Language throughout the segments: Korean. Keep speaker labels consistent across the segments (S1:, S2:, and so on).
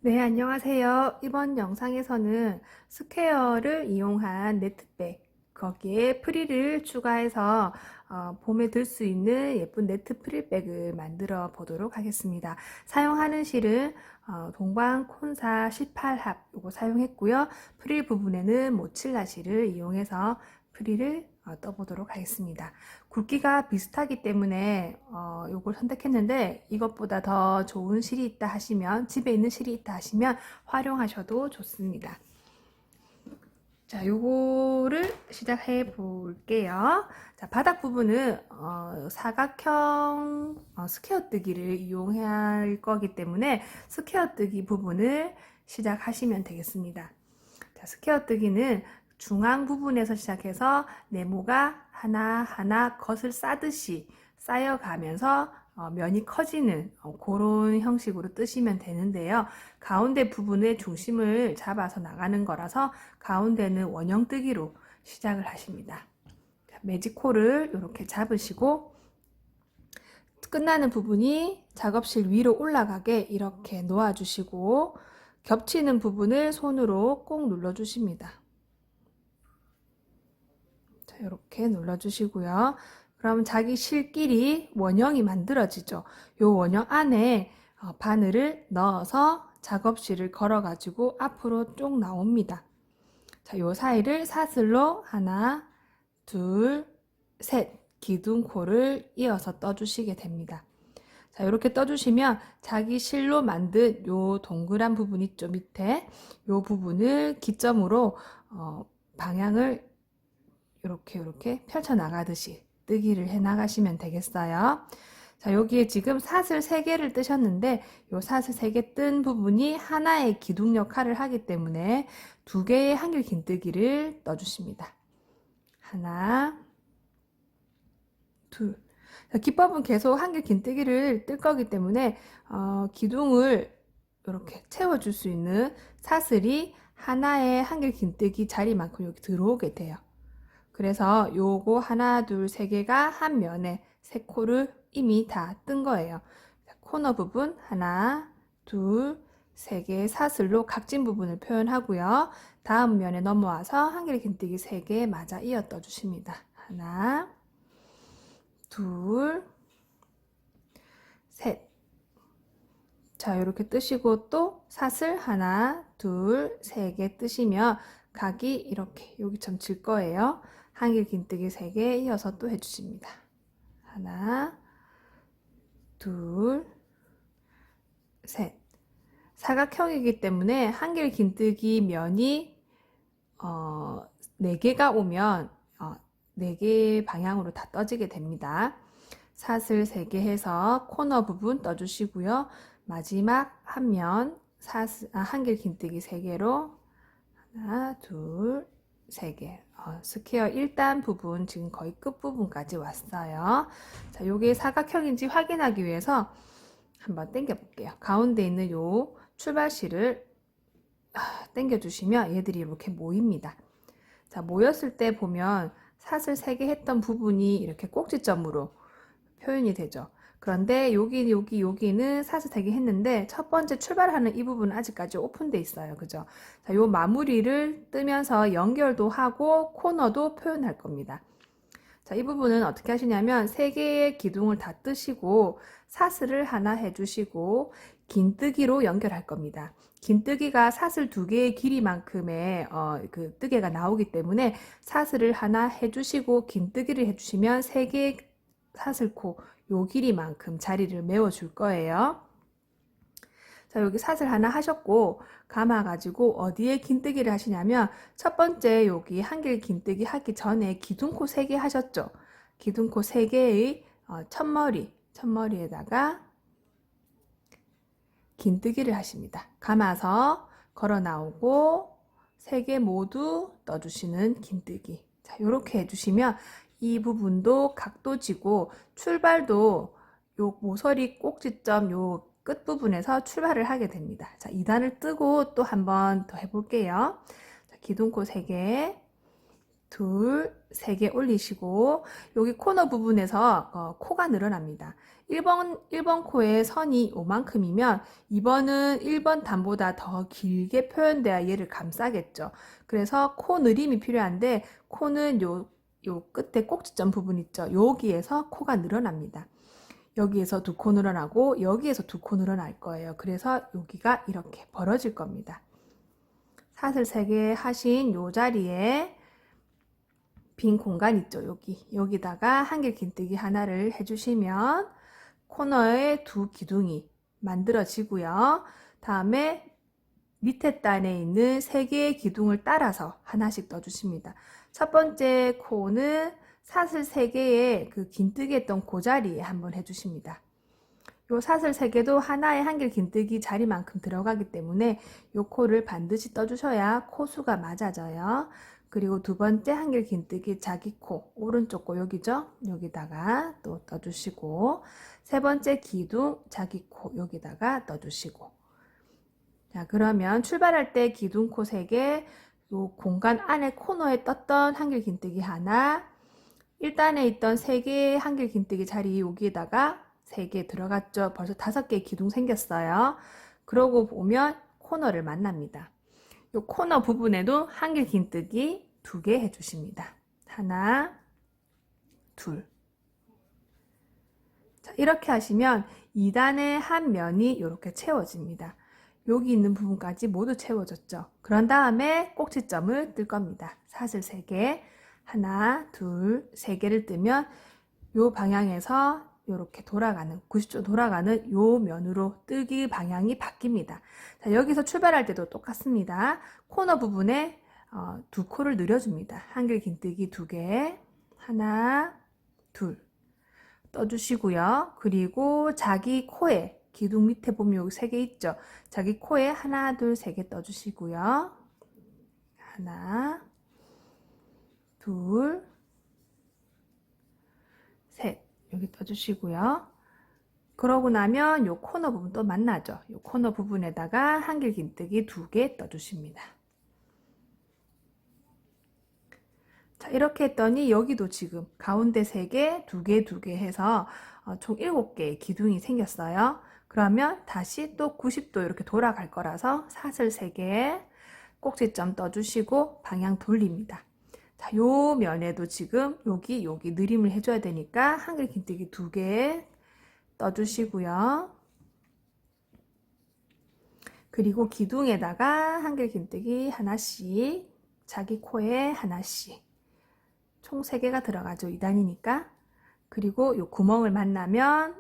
S1: 네, 안녕하세요. 이번 영상에서는 스퀘어를 이용한 네트백, 거기에 프릴을 추가해서 봄에 들 수 있는 예쁜 네트 프릴백을 만들어 보도록 하겠습니다. 사용하는 실은 동방 콘사 18합 요거 사용했고요. 프릴 부분에는 모칠라 실을 이용해서 프릴을 떠보도록 하겠습니다. 굵기가 비슷하기 때문에 요걸 선택했는데, 이것보다 더 좋은 실이 있다 하시면, 집에 있는 실이 있다 하시면 활용하셔도 좋습니다. 자, 요거를 시작해 볼게요. 자, 바닥 부분은 사각형 스퀘어 뜨기를 이용해야 할 거기 때문에 스퀘어 뜨기 부분을 시작하시면 되겠습니다. 자, 스퀘어 뜨기는 중앙 부분에서 시작해서 네모가 하나하나 겉을 싸듯이 쌓여가면서 면이 커지는 그런 형식으로 뜨시면 되는데요. 가운데 부분의 중심을 잡아서 나가는 거라서 가운데는 원형 뜨기로 시작을 하십니다. 매직코를 이렇게 잡으시고 끝나는 부분이 작업실 위로 올라가게 이렇게 놓아주시고 겹치는 부분을 손으로 꼭 눌러주십니다. 자, 이렇게 눌러주시고요. 그럼 자기 실끼리 원형이 만들어지죠. 이 원형 안에 바늘을 넣어서 작업실을 걸어가지고 앞으로 쭉 나옵니다. 자, 요 사이를 사슬로 하나, 둘, 셋 기둥코를 이어서 떠주시게 됩니다. 자, 이렇게 떠주시면 자기 실로 만든 요 동그란 부분 있죠, 밑에 요 부분을 기점으로 방향을 이렇게 펼쳐 나가듯이 뜨기를 해 나가시면 되겠어요. 자, 여기에 지금 사슬 3개를 뜨셨는데 요 사슬 3개 뜬 부분이 하나의 기둥 역할을 하기 때문에 2개의 한길 긴뜨기를 떠주십니다. 하나, 둘. 기법은 계속 한길 긴뜨기를 뜰 거기 때문에 기둥을 이렇게 채워줄 수 있는 사슬이 하나의 한길 긴뜨기 자리만큼 여기 들어오게 돼요. 그래서 요거 하나, 둘, 세 개가 한 면에 세 코를 이미 다 뜬 거예요. 코너 부분 하나, 둘, 세 개의 사슬로 각진 부분을 표현하고요. 다음 면에 넘어와서 한길 긴뜨기 3개 맞아 이어 떠주십니다. 하나, 둘, 셋. 자, 이렇게 뜨시고 또 사슬 하나, 둘, 3개 뜨시면 각이 이렇게 여기처럼 질 거예요. 한길 긴뜨기 3개 이어서 또 해주십니다. 하나, 둘, 셋. 사각형이기 때문에 한길 긴뜨기 면이 4개가 오면 4개 방향으로 다 떠지게 됩니다. 사슬 3개 해서 코너 부분 떠주시고요. 마지막 한 면 한길 긴뜨기 3개로 하나, 둘, 3개. 스퀘어 1단 부분 지금 거의 끝부분까지 왔어요. 자, 요게 사각형인지 확인하기 위해서 한번 당겨 볼게요. 가운데 있는 요 출발실을 당겨 주시면 얘들이 이렇게 모입니다. 자, 모였을 때 보면 사슬 3개 했던 부분이 이렇게 꼭지점으로 표현이 되죠. 그런데 여기는 사슬 3개 했는데 첫 번째 출발하는 이 부분은 아직까지 오픈돼 있어요. 그죠? 자, 요 마무리를 뜨면서 연결도 하고 코너도 표현할 겁니다. 자, 이 부분은 어떻게 하시냐면 3개의 기둥을 다 뜨시고 사슬을 하나 해주시고 긴뜨기로 연결할 겁니다. 긴뜨기가 사슬 2개의 길이만큼의 그 뜨개가 나오기 때문에 사슬을 하나 해주시고 긴뜨기를 해주시면 3개의 사슬코 요 길이만큼 자리를 메워줄 거예요. 자, 여기 사슬 하나 하셨고 감아가지고 어디에 긴뜨기를 하시냐면 첫 번째 여기 한길 긴뜨기 하기 전에 기둥코 3개 하셨죠. 기둥코 3개의 첫머리에다가 긴뜨기를 하십니다. 감아서 걸어 나오고 3개 모두 떠주시는 긴뜨기. 자, 이렇게 해주시면 이 부분도 각도 지고 출발도 요 모서리 꼭지점 요 끝부분에서 출발을 하게 됩니다. 자, 2단을 뜨고 또 한 번 더 해볼게요. 자, 기둥코 3개, 둘, 세 개 올리시고 여기 코너 부분에서 코가 늘어납니다. 1번 코의 선이 요만큼이면 2번은 1번 단보다 더 길게 표현돼야 얘를 감싸겠죠. 그래서 코 늘림이 필요한데 코는 요 끝에 꼭지점 부분 있죠. 여기에서 코가 늘어납니다. 여기에서 두 코 늘어나고 여기에서 두 코 늘어날 거예요. 그래서 여기가 이렇게 벌어질 겁니다. 사슬 3개 하신 요 자리에 빈 공간 있죠. 여기다가 한길 긴뜨기 하나를 해주시면 코너에 두 기둥이 만들어지고요. 다음에 밑에 단에 있는 3개의 기둥을 따라서 하나씩 떠주십니다. 첫 번째 코는 사슬 3개의 그 긴뜨기 했던 그 자리에 한번 해주십니다. 요 사슬 3개도 하나의 한길 긴뜨기 자리만큼 들어가기 때문에 요 코를 반드시 떠주셔야 코수가 맞아져요. 그리고 두 번째 한길 긴뜨기 자기 코, 오른쪽 코 여기죠? 여기다가 또 떠주시고, 세 번째 기둥 자기 코 여기다가 떠주시고. 자, 그러면 출발할 때 기둥 코 3개, 요 공간 안에 코너에 떴던 한길 긴뜨기 하나, 1단에 있던 3개의 한길 긴뜨기 자리 여기에다가 3개 들어갔죠. 벌써 5개의 기둥 생겼어요. 그러고 보면 코너를 만납니다. 이 코너 부분에도 한길 긴뜨기 2개 해주십니다. 하나, 둘. 자, 이렇게 하시면 2단의 한 면이 이렇게 채워집니다. 여기 있는 부분까지 모두 채워졌죠. 그런 다음에 꼭지점을 뜰 겁니다. 사슬 3개, 하나, 둘, 3개를 뜨면 이 방향에서 이렇게 돌아가는 90도 돌아가는 요 면으로 뜨기 방향이 바뀝니다. 자, 여기서 출발할 때도 똑같습니다. 코너 부분에 두 코를 늘려줍니다. 한길 긴뜨기 2개, 하나, 둘 떠주시고요. 그리고 자기 코에 기둥 밑에 보면 여기 3개 있죠. 자기 코에 하나, 둘, 3개 떠주시고요. 하나, 둘, 셋. 여기 떠주시고요. 그러고 나면 요 코너 부분 또 만나죠. 요 코너 부분에다가 한길 긴뜨기 2개 떠주십니다. 자, 이렇게 했더니 여기도 지금 가운데 3개, 2개, 2개 해서 총 7개의 기둥이 생겼어요. 그러면 다시 또 90도 이렇게 돌아갈 거라서 사슬 3개, 꼭지점 떠주시고 방향 돌립니다. 자, 요 면에도 지금 여기 느림을 해줘야 되니까 한길 긴뜨기 2개 떠주시고요. 그리고 기둥에다가 한길 긴뜨기 하나씩, 자기 코에 하나씩. 총 3개가 들어가죠. 2단이니까. 그리고 요 구멍을 만나면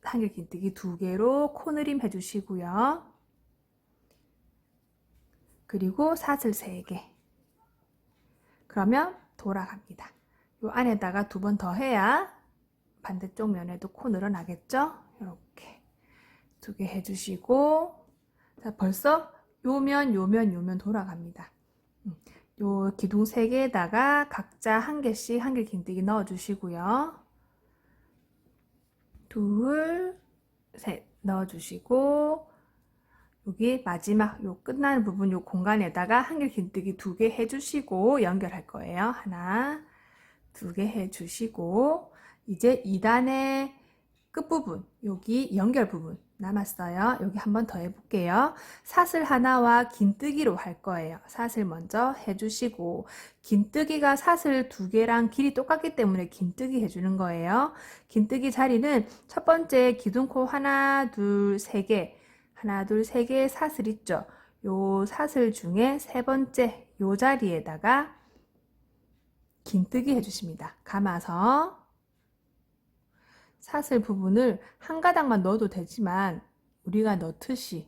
S1: 한길 긴뜨기 2개로 코늘림 해주시고요. 그리고 사슬 3개. 그러면 돌아갑니다. 요 안에다가 2번 더 해야 반대쪽 면에도 코 늘어나겠죠? 이렇게 2개 해주시고, 자, 벌써 요면 돌아갑니다. 요 기둥 3개에다가 각자 1개씩 한길 긴뜨기 넣어주시고요. 둘, 셋 넣어주시고, 여기 마지막 요 끝나는 부분 요 공간에다가 한길 긴뜨기 2개 해주시고 연결할 거예요. 하나, 2개 해주시고, 이제 2단의 끝부분, 여기 연결 부분 남았어요. 여기 한 번 더 해볼게요. 사슬 하나와 긴뜨기로 할 거예요. 사슬 먼저 해주시고, 긴뜨기가 사슬 2개랑 길이 똑같기 때문에 긴뜨기 해주는 거예요. 긴뜨기 자리는 첫 번째 기둥코 하나, 둘, 3개, 하나, 둘, 3개의 사슬 있죠. 요 사슬 중에 3번째 요 자리에다가 긴뜨기 해주십니다. 감아서 사슬 부분을 한 가닥만 넣어도 되지만 우리가 넣듯이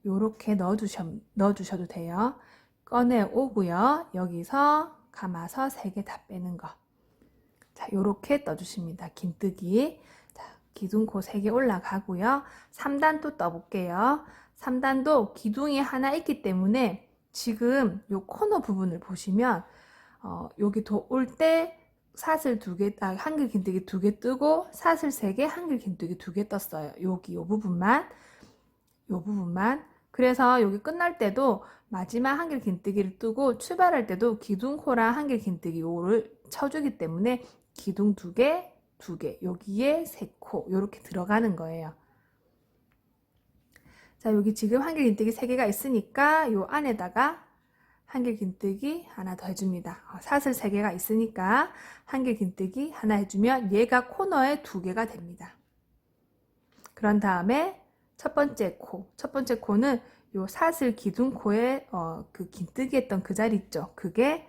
S1: 요렇게 넣어주셔도 돼요. 꺼내 오고요. 여기서 감아서 3개 다 빼는 거. 자, 요렇게 떠주십니다. 긴뜨기. 자, 기둥코 3개 올라가고요. 3단 또 떠볼게요. 3단도 기둥이 하나 있기 때문에 지금 요 코너 부분을 보시면 여기 올 때 사슬 2개, 한길 긴뜨기 2개 뜨고 사슬 3개, 한길 긴뜨기 2개 떴어요. 여기 요 부분만 그래서 여기 끝날 때도 마지막 한길 긴뜨기를 뜨고 출발할 때도 기둥코랑 한길 긴뜨기 요를 쳐주기 때문에 기둥 2개, 2개, 여기에 3코 이렇게 들어가는 거예요. 자, 여기 지금 한길 긴뜨기 3개가 있으니까 요 안에다가 한길 긴뜨기 하나 더 해줍니다. 사슬 3개가 있으니까 한길 긴뜨기 하나 해주면 얘가 코너에 2개가 됩니다. 그런 다음에 첫 번째 코는 요 사슬 기둥코에 그 긴뜨기 했던 그 자리 있죠. 그게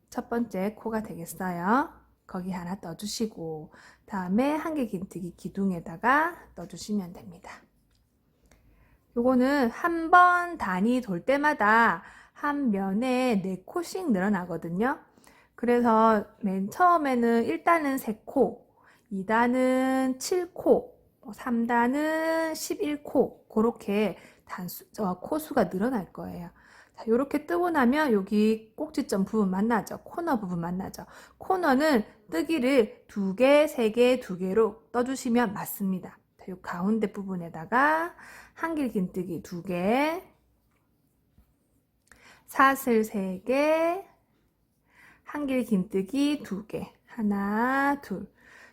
S1: 첫 번째 코가 되겠어요. 거기 하나 떠주시고 다음에 한길 긴뜨기 기둥에다가 떠주시면 됩니다. 요거는 한 번 단위 돌 때마다 한 면에 4코씩 늘어나거든요. 그래서 맨 처음에는 1단은 3코, 2단은 7코, 3단은 11코 그렇게 코수가 늘어날 거예요. 자, 이렇게 뜨고 나면 여기 꼭지점 부분 만나죠. 코너 부분 만나죠. 코너는 뜨기를 2개, 3개, 2개로 떠주시면 맞습니다. 자, 요 가운데 부분에다가 한길 긴뜨기 2개, 사슬 3개, 한길 긴뜨기 2개, 하나, 둘.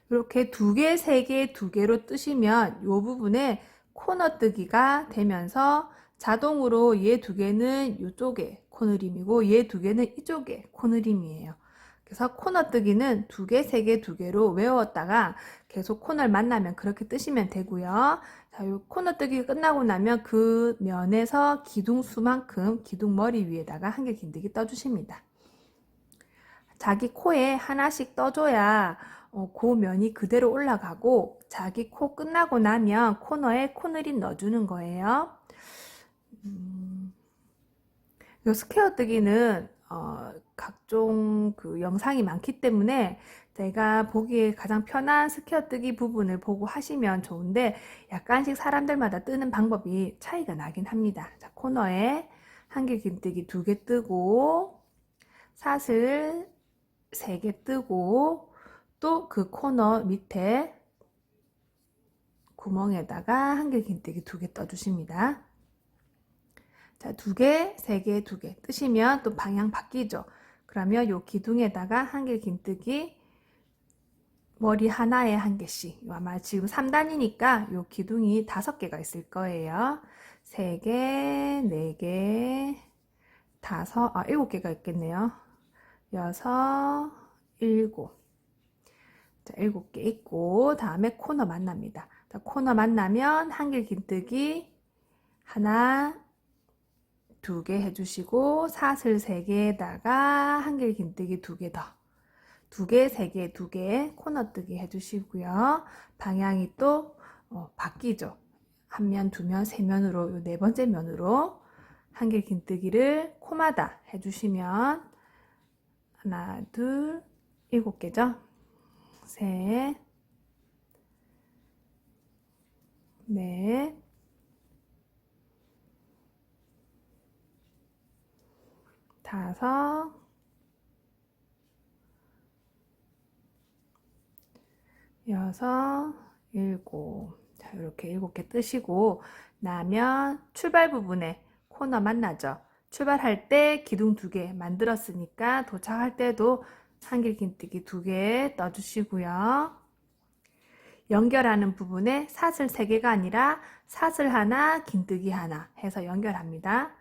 S1: 이렇게 2개, 3개, 2개로 뜨시면 이 부분에 코너 뜨기가 되면서 자동으로 얘 2개는 이쪽에 코너림이고 얘 2개는 이쪽에 코너림이에요. 그래서 코너 뜨기는 2개, 3개, 2개로 외웠다가 계속 코너를 만나면 그렇게 뜨시면 되고요. 자, 요 코너 뜨기 끝나고 나면 그 면에서 기둥수만큼 기둥 머리 위에다가 한길 긴뜨기 떠주십니다. 자기 코에 하나씩 떠줘야 그 면이 그대로 올라가고 자기 코 끝나고 나면 코너에 코너림 넣어주는 거예요. 요 스퀘어 뜨기는 각종 그 영상이 많기 때문에 제가 보기에 가장 편한 스퀘어 뜨기 부분을 보고 하시면 좋은데 약간씩 사람들마다 뜨는 방법이 차이가 나긴 합니다. 자, 코너에 한길 긴뜨기 2개 뜨고 사슬 3개 뜨고 또 그 코너 밑에 구멍에다가 한길 긴뜨기 2개 떠주십니다. 자, 2개, 3개, 2개 뜨시면 또 방향 바뀌죠. 그러면 요 기둥에다가 한길 긴뜨기 머리 하나에 1개씩 아마 지금 3단이니까 요 기둥이 5개가 있을 거예요. 3개, 4개, 7개가 있겠네요. 6, 7. 자, 7개 있고 다음에 코너 만납니다. 자, 코너 만나면 한길 긴뜨기 하나, 2개 해주시고 사슬 3개에다가 한길 긴뜨기 2개 더 2개, 3개, 2개 코너 뜨기 해주시고요. 방향이 또 바뀌죠. 한 면, 2면, 3면으로 요 4번째 면으로 한길 긴뜨기를 코마다 해주시면 하나, 둘, 7개죠. 셋, 넷, 다섯, 여섯, 7. 자, 이렇게 7개 뜨시고 나면 출발 부분에 코너 만나죠. 출발할 때 기둥 2개 만들었으니까 도착할 때도 한길 긴뜨기 2개 떠주시고요. 연결하는 부분에 사슬 3개가 아니라 사슬 하나, 긴뜨기 하나 해서 연결합니다.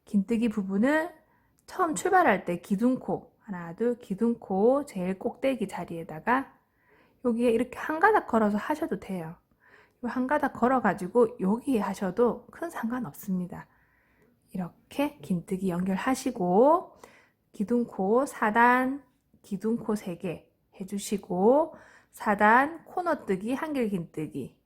S1: 긴뜨기 부분은 처음 출발할 때 기둥코 하나, 둘, 기둥코 제일 꼭대기 자리에다가 여기에 이렇게 한 가닥 걸어서 하셔도 돼요. 한 가닥 걸어가지고 여기에 하셔도 큰 상관없습니다. 이렇게 긴뜨기 연결하시고 기둥코 4단 기둥코 3개 해주시고 4단 코너뜨기 한길 긴뜨기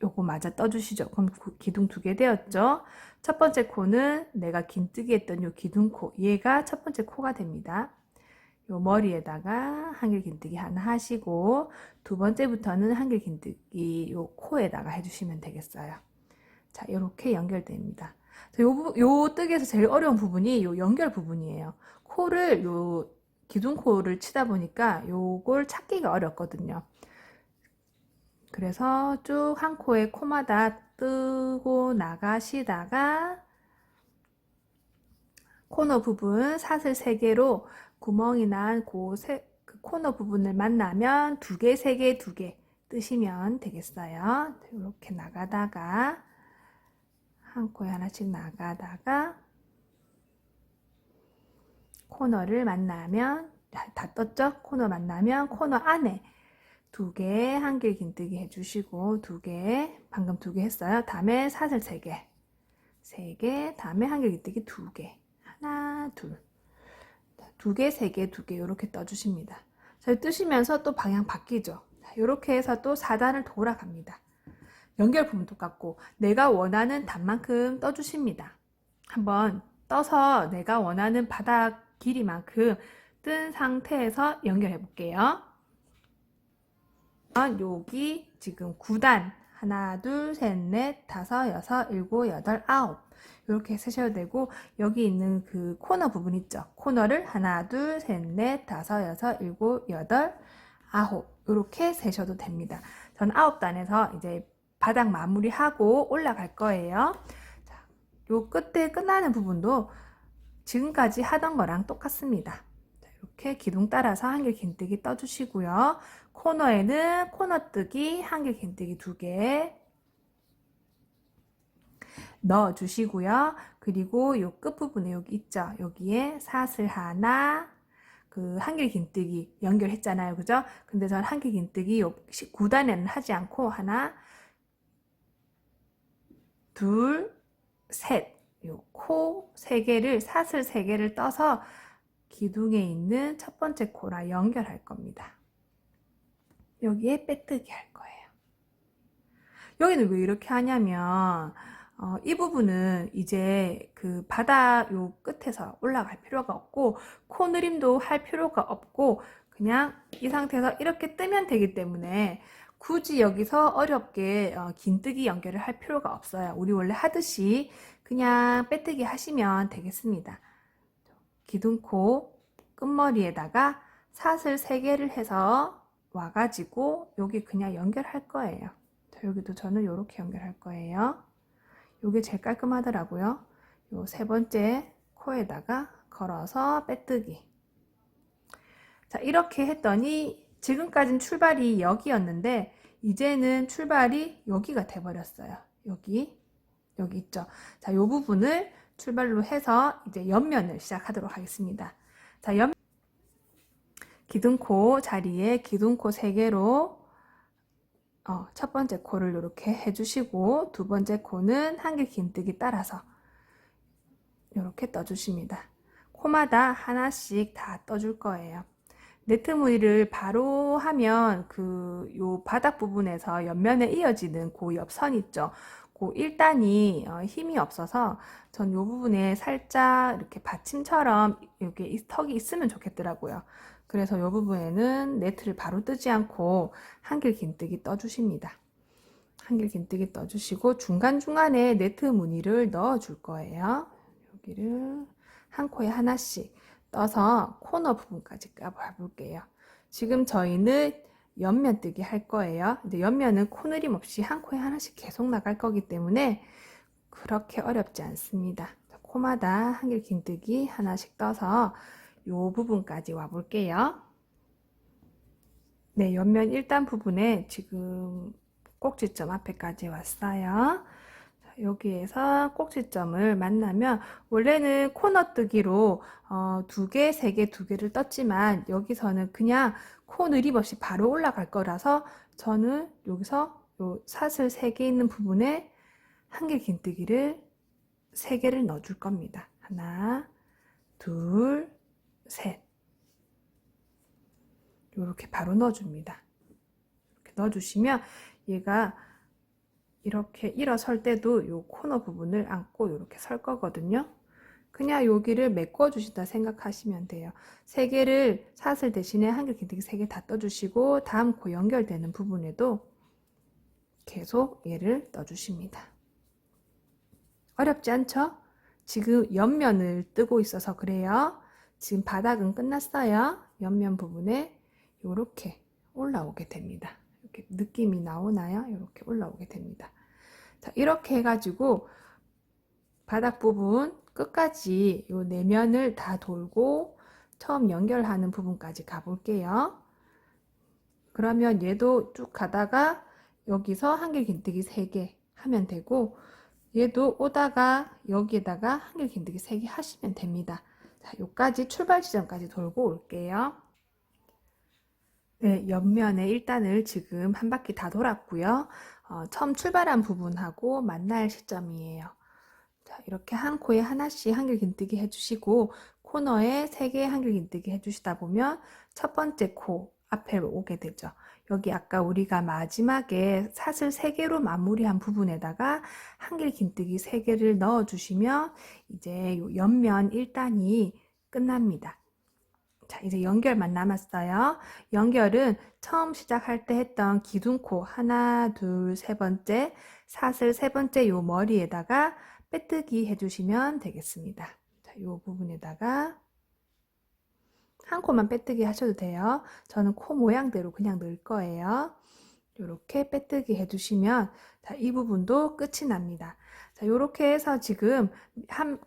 S1: 요거 맞아 떠주시죠. 그럼 기둥 2개 되었죠. 첫 번째 코는 내가 긴뜨기 했던 요 기둥코 얘가 첫 번째 코가 됩니다. 요 머리에다가 한길 긴뜨기 하나 하시고 두 번째부터는 한길 긴뜨기 요 코에다가 해주시면 되겠어요. 자, 이렇게 연결됩니다. 요 뜨기에서 제일 어려운 부분이 요 연결 부분이에요. 코를 요 기둥코를 치다 보니까 요걸 찾기가 어렵거든요. 그래서 쭉 한 코에 코마다 뜨고 나가시다가 코너 부분 사슬 3개로 구멍이 난 그 코너 부분을 만나면 2개, 3개, 2개 뜨시면 되겠어요. 이렇게 나가다가 한 코에 하나씩 나가다가 코너를 만나면 다 떴죠? 코너 만나면 코너 안에 2개 한길 긴뜨기 해주시고 2개 방금 2개 했어요. 다음에 사슬 3개 3개 다음에 한길 긴뜨기 2개 하나 둘 2개 3개 2개 이렇게 떠주십니다. 잘 뜨시면서 또 방향 바뀌죠. 이렇게 해서 또 4단을 돌아갑니다. 연결 부분 똑같고 내가 원하는 단만큼 떠주십니다. 한번 떠서 내가 원하는 바닥 길이만큼 뜬 상태에서 연결해 볼게요. 여기 지금 9단 하나 둘 셋 넷 다섯 여섯 일곱 여덟 아홉 이렇게 세셔도 되고 여기 있는 그 코너 부분 있죠. 코너를 하나 둘 셋 넷 다섯 여섯 일곱 여덟 아홉 이렇게 세셔도 됩니다. 전 9단에서 이제 바닥 마무리하고 올라갈 거예요. 자, 요 끝에 끝나는 부분도 지금까지 하던 거랑 똑같습니다. 자, 이렇게 기둥 따라서 한길 긴뜨기 떠주시고요. 코너에는 코너 뜨기 한길 긴뜨기 2개 넣어주시고요. 그리고 요 끝부분에 여기 있죠. 여기에 사슬 하나 그 한길 긴뜨기 연결했잖아요. 그죠? 근데 전 한길 긴뜨기 요 9단에는 하지 않고 하나 둘, 셋, 요 코 3개를 사슬 3개를 떠서 기둥에 있는 첫 번째 코랑 연결할 겁니다. 여기에 빼뜨기 할 거예요. 여기는 왜 이렇게 하냐면 이 부분은 이제 그 바닥 요 끝에서 올라갈 필요가 없고 코 느림도 할 필요가 없고 그냥 이 상태에서 이렇게 뜨면 되기 때문에 굳이 여기서 어렵게 긴뜨기 연결을 할 필요가 없어요. 우리 원래 하듯이 그냥 빼뜨기 하시면 되겠습니다. 기둥코 끝머리에다가 사슬 3개를 해서 와가지고 여기 그냥 연결할 거예요. 자, 여기도 저는 이렇게 연결할 거예요. 이게 제일 깔끔하더라고요. 요 3번째 코에다가 걸어서 빼뜨기. 자, 이렇게 했더니 지금까지는 출발이 여기였는데 이제는 출발이 여기가 돼버렸어요. 여기 있죠. 자, 요 부분을 출발로 해서 이제 옆면을 시작하도록 하겠습니다. 자, 기둥코 자리에 기둥코 3개로 첫 번째 코를 이렇게 해주시고 두 번째 코는 한길 긴뜨기 따라서 이렇게 떠주십니다. 코마다 하나씩 다 떠줄 거예요. 네트 무늬를 바로 하면 요 바닥 부분에서 옆면에 이어지는 그 옆선 있죠. 그 1단이 힘이 없어서 전 요 부분에 살짝 이렇게 받침처럼 여기 턱이 있으면 좋겠더라고요. 그래서 요 부분에는 네트를 바로 뜨지 않고 한길 긴뜨기 떠주십니다. 한길 긴뜨기 떠주시고 중간중간에 네트 무늬를 넣어 줄 거예요. 여기를 한 코에 하나씩 떠서 코너 부분까지 까볼게요. 지금 저희는 옆면 뜨기 할 거예요. 근데 옆면은 코늘림 없이 한 코에 하나씩 계속 나갈 거기 때문에 그렇게 어렵지 않습니다. 코마다 한길 긴뜨기 하나씩 떠서 요 부분까지 와 볼게요. 네, 옆면 1단 부분에 지금 꼭지점 앞에까지 왔어요. 여기에서 꼭지점을 만나면 원래는 코너 뜨기로 2개, 3개, 2개를 떴지만 여기서는 그냥 코 느림 없이 바로 올라갈 거라서 저는 여기서 요 사슬 3개 있는 부분에 한길 긴뜨기를 3개를 넣어 줄 겁니다. 하나, 둘, 셋. 이렇게 바로 넣어줍니다. 이렇게 넣어주시면 얘가 이렇게 일어설 때도 이 코너 부분을 안고 이렇게 설 거거든요. 그냥 여기를 메꿔 주신다 생각하시면 돼요. 3개를 사슬 대신에 한길 긴뜨기 3개 다 떠주시고 다음 코 연결되는 부분에도 계속 얘를 떠주십니다. 어렵지 않죠? 지금 옆면을 뜨고 있어서 그래요. 지금 바닥은 끝났어요. 옆면 부분에 이렇게 올라오게 됩니다. 이렇게 느낌이 나오나요? 이렇게 올라오게 됩니다. 자, 이렇게 해가지고 바닥 부분 끝까지 요 내면을 다 돌고 처음 연결하는 부분까지 가볼게요. 그러면 얘도 쭉 가다가 여기서 한길긴뜨기 3개 하면 되고, 얘도 오다가 여기에다가 한길긴뜨기 3개 하시면 됩니다. 자, 요까지 출발 지점까지 돌고 올게요. 네, 옆면에 1단을 지금 한 바퀴 다 돌았고요. 처음 출발한 부분하고 만날 시점이에요. 자, 이렇게 한 코에 하나씩 한길긴뜨기 해주시고, 코너에 3개 한길긴뜨기 해주시다 보면 첫 번째 코 앞에 오게 되죠. 여기 아까 우리가 마지막에 사슬 3개로 마무리한 부분에다가 한길긴뜨기 3개를 넣어주시면 이제 요 옆면 1단이 끝납니다. 자, 이제 연결만 남았어요. 연결은 처음 시작할 때 했던 기둥코 하나, 둘, 세 번째, 사슬 세 번째 요 머리에다가 빼뜨기 해주시면 되겠습니다. 자, 요 부분에다가 한 코만 빼뜨기 하셔도 돼요. 저는 코 모양대로 그냥 넣을 거예요. 이렇게 빼뜨기 해주시면 자, 이 부분도 끝이 납니다. 자, 이렇게 해서 지금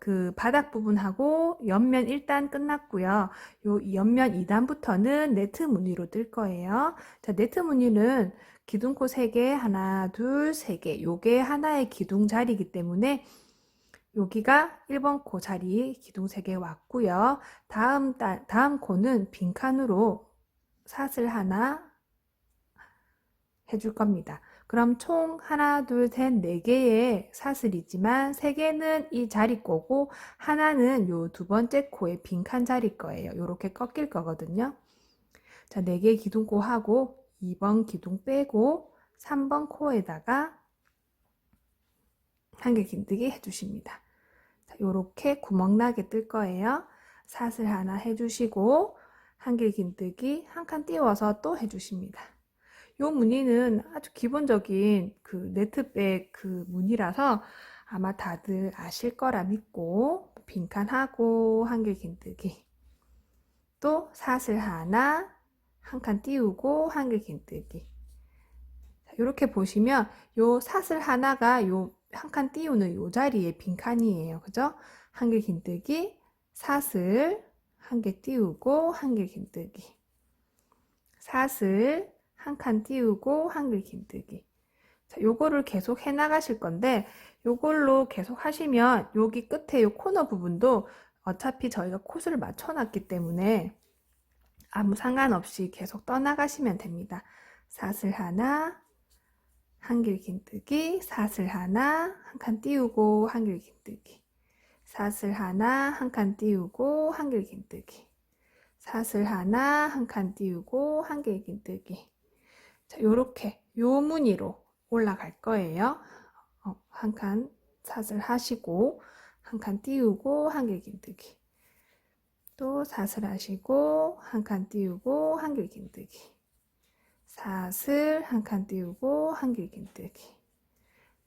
S1: 그 바닥 부분하고 옆면 1단 끝났고요. 요 옆면 2단부터는 네트 무늬로 뜰 거예요. 자, 네트 무늬는 기둥코 3개, 하나, 둘, 3개. 요게 하나의 기둥 자리이기 때문에 여기가 1번 코 자리 기둥 3개 왔고요. 다음 코는 빈칸으로 사슬 하나 해줄 겁니다. 그럼 총 하나, 둘, 셋, 4개의 사슬이지만 3개는 이 자리 거고 하나는 요 두 번째 코의 빈칸 자리 거예요. 요렇게 꺾일 거거든요. 자, 4개 기둥코 하고 2번 기둥 빼고 3번 코에다가 한길긴뜨기 해주십니다. 자, 요렇게 구멍 나게 뜰 거예요. 사슬 하나 해주시고 한길긴뜨기 한 칸 띄워서 또 해주십니다. 요 무늬는 아주 기본적인 그 네트백 그 무늬라서 아마 다들 아실 거라 믿고 빈칸하고 한길긴뜨기 또 사슬 하나 한 칸 띄우고 한길긴뜨기 이렇게 보시면 요 사슬 하나가 요 한 칸 띄우는 요 자리에 빈칸이에요. 그죠? 한길긴뜨기 사슬 한 개 띄우고 한길긴뜨기 사슬 한 칸 띄우고 한길긴뜨기. 자, 요거를 계속 해 나가실 건데 요걸로 계속 하시면 여기 끝에 요 코너 부분도 어차피 저희가 코스를 맞춰 놨기 때문에 아무 상관없이 계속 떠나가시면 됩니다. 사슬 하나 한길긴뜨기 사슬 하나 한 칸 띄우고 한길긴뜨기 사슬 하나 한 칸 띄우고 한길긴뜨기 사슬 하나 한 칸 띄우고 한길긴뜨기 자, 요렇게 요 무늬로 올라갈 거예요. 한 칸 사슬 하시고 한 칸 띄우고 한길긴뜨기 또 사슬 하시고 한 칸 띄우고 한길긴뜨기 사슬 한 칸 띄우고 한길긴뜨기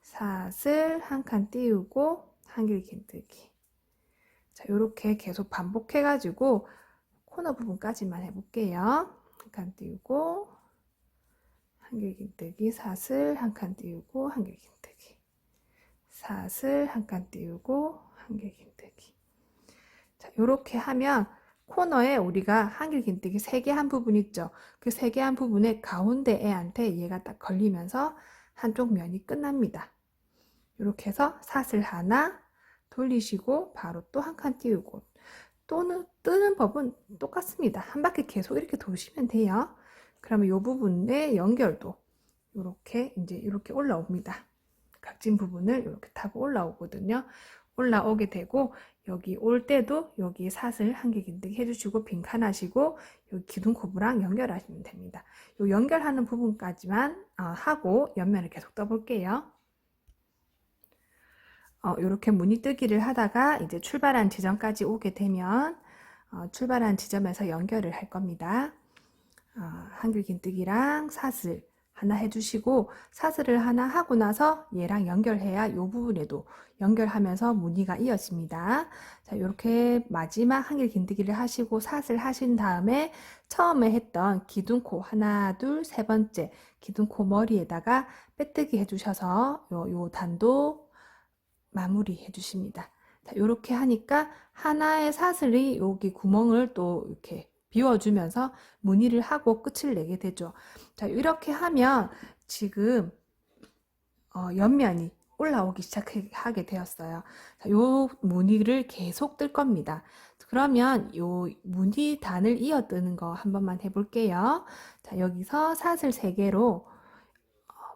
S1: 사슬 한 칸 띄우고 한길긴뜨기 자, 요렇게 계속 반복해 가지고 코너 부분까지만 해볼게요. 한 칸 띄우고 한길긴뜨기 사슬 한 칸 띄우고 한길긴뜨기 사슬 한 칸 띄우고 한길긴뜨기 자, 요렇게 하면 코너에 우리가 한길긴뜨기 3개 한 부분 있죠. 그 3개 한 부분에 가운데 애한테 얘가 딱 걸리면서 한쪽 면이 끝납니다. 이렇게 해서 사슬 하나 돌리시고 바로 또 한 칸 띄우고 또는 뜨는 법은 똑같습니다. 한 바퀴 계속 이렇게 도시면 돼요. 그러면 이 부분의 연결도 이렇게 이제 이렇게 올라옵니다. 각진 부분을 이렇게 타고 올라오거든요. 올라오게 되고 여기 올 때도 여기 사슬 한길긴뜨기 해주시고 빈칸 하시고 여기 기둥코브랑 연결하시면 됩니다. 요 연결하는 부분까지만 하고 옆면을 계속 떠볼게요. 이렇게 무늬 뜨기를 하다가 이제 출발한 지점까지 오게 되면 출발한 지점에서 연결을 할 겁니다. 한길긴뜨기랑 사슬 하나 해주시고 사슬을 하나 하고 나서 얘랑 연결해야 이 부분에도 연결하면서 무늬가 이어집니다. 자, 이렇게 마지막 한길 긴뜨기를 하시고 사슬 하신 다음에 처음에 했던 기둥코 하나, 둘, 세 번째 기둥코 머리에다가 빼뜨기 해주셔서 요 단도 마무리 해주십니다. 자, 이렇게 하니까 하나의 사슬이 여기 구멍을 또 이렇게 비워주면서 무늬를 하고 끝을 내게 되죠. 자, 이렇게 하면 지금 옆면이 올라오기 시작하게 되었어요. 자, 요 무늬를 계속 뜰 겁니다. 그러면 요 무늬단을 이어 뜨는 거 한 번만 해볼게요. 자, 여기서 사슬 3개로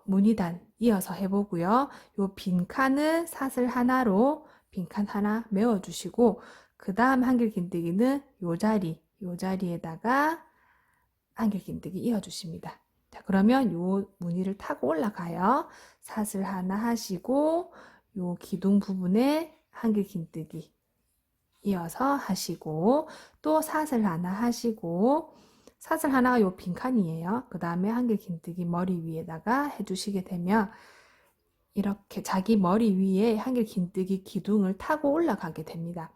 S1: 무늬단 이어서 해보고요. 요 빈칸은 사슬 하나로 빈칸 하나 메워주시고 그 다음 한길 긴뜨기는 요 자리에다가 한길 긴뜨기 이어주십니다. 자, 그러면 요 무늬를 타고 올라가요. 사슬 하나 하시고 요 기둥 부분에 한길 긴뜨기 이어서 하시고 또 사슬 하나 하시고 사슬 하나가 요 빈칸이에요. 그 다음에 한길 긴뜨기 머리 위에다가 해주시게 되면 이렇게 자기 머리 위에 한길 긴뜨기 기둥을 타고 올라가게 됩니다.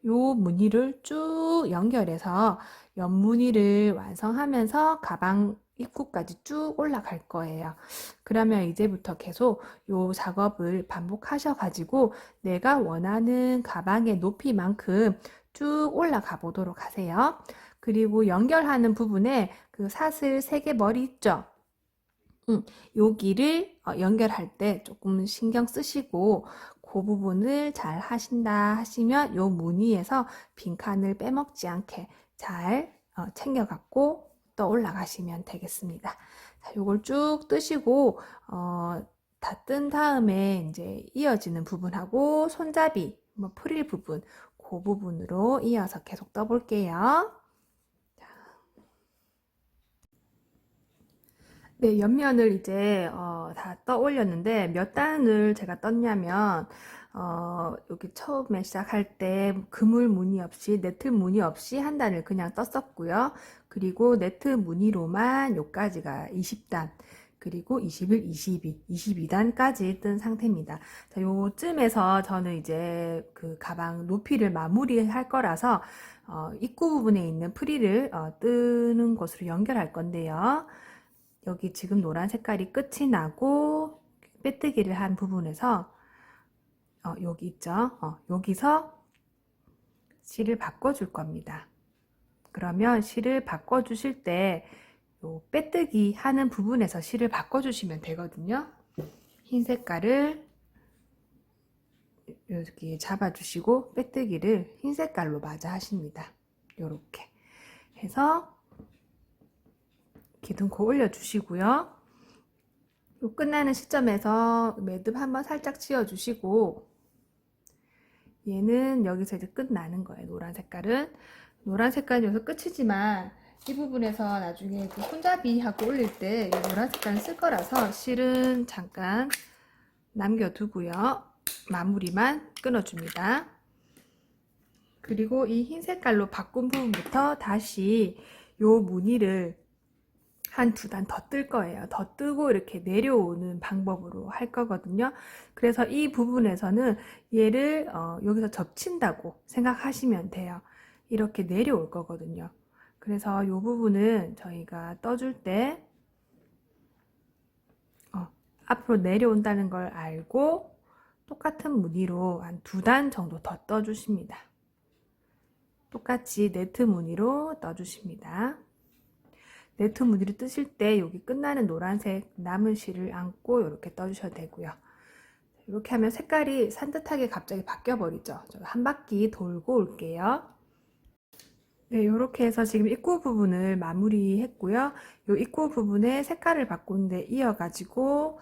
S1: 요 무늬를 쭉 연결해서 옆무늬를 완성하면서 가방 입구까지 쭉 올라갈 거예요. 그러면 이제부터 계속 요 작업을 반복하셔 가지고 내가 원하는 가방의 높이만큼 쭉 올라가 보도록 하세요. 그리고 연결하는 부분에 그 사슬 3개 머리 있죠? 여기를 연결할 때 조금 신경 쓰시고 그 부분을 잘 하신다 하시면 요 무늬에서 빈칸을 빼먹지 않게 잘 챙겨 갖고 또 올라가시면 되겠습니다. 자, 요걸 쭉 뜨시고 다 뜬 다음에 이제 이어지는 부분하고 손잡이 뭐 프릴 부분 그 부분으로 이어서 계속 떠볼게요. 네, 옆면을 이제 다 떠 올렸는데 몇 단을 제가 떴냐면 여기 처음에 시작할 때 그물 무늬 없이 네트 무늬 없이 한 단을 그냥 떴었고요. 그리고 네트 무늬로만 요까지가 20단 그리고 21, 22, 22단까지 뜬 상태입니다. 자, 요쯤에서 저는 이제 그 가방 높이를 마무리할 거라서 입구 부분에 있는 프릴을 뜨는 곳으로 연결할 건데요. 여기 지금 노란 색깔이 끝이 나고 빼뜨기를 한 부분에서 여기 있죠. 여기서 실을 바꿔줄 겁니다. 그러면 실을 바꿔주실 때 요 빼뜨기 하는 부분에서 실을 바꿔주시면 되거든요. 흰 색깔을 이렇게 잡아주시고 빼뜨기를 흰 색깔로 맞아 하십니다. 이렇게 해서 기둥코 올려주시고요. 요 끝나는 시점에서 매듭 한번 살짝 지어주시고 얘는 여기서 이제 끝나는 거예요. 노란 색깔은 노란 색깔은 여기서 끝이지만 이 부분에서 나중에 그 손잡이하고 올릴 때 노란 색깔을 쓸 거라서 실은 잠깐 남겨두고요. 마무리만 끊어줍니다. 그리고 이 흰 색깔로 바꾼 부분부터 다시 요 무늬를 한 2단 더 뜰 거예요. 더 뜨고 이렇게 내려오는 방법으로 할 거거든요. 그래서 이 부분에서는 얘를 여기서 접친다고 생각하시면 돼요. 이렇게 내려올 거거든요. 그래서 이 부분은 저희가 떠줄 때 앞으로 내려온다는 걸 알고 똑같은 무늬로 한 2단 정도 더 떠주십니다. 똑같이 네트 무늬로 떠주십니다. 네트 무늬를 뜨실 때 여기 끝나는 노란색 남은 실을 안고 이렇게 떠주셔도 되고요. 이렇게 하면 색깔이 산뜻하게 갑자기 바뀌어 버리죠. 한 바퀴 돌고 올게요. 네, 이렇게 해서 지금 입구 부분을 마무리했고요. 이 입구 부분에 색깔을 바꾼 데 이어가지고